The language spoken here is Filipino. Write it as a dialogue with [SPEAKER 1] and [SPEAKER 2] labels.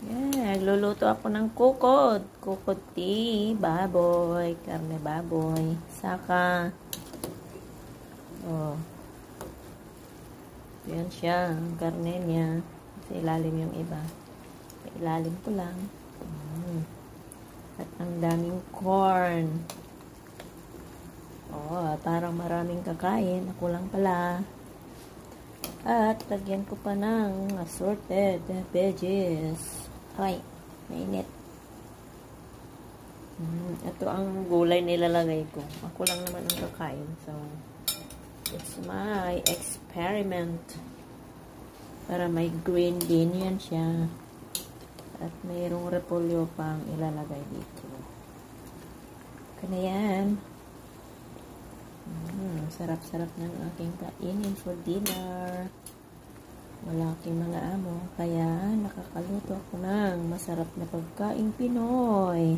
[SPEAKER 1] Yan, nagluluto ako ng kukod. Kukod tea, baboy, karne baboy, saka, oh, yan siya, ang karne niya. Sa ilalim yung iba. Sa ilalim ko lang. At ang daming corn. Oh, parang maraming kakain. Ako lang pala. At lagyan ko pa ng assorted veggies. Ay, mainit. Ito ang gulay nilalagay ko. Ako lang naman ang kakain. So, it's my experiment. Para may green bean yan siya. At mayroong repolyo pang ilalagay dito. Kaya yan. Sarap-sarap ng aking kainin for dinner. Wala aking mga amo. Kaya nakakaluto ako ng masarap na pagkaing Pinoy.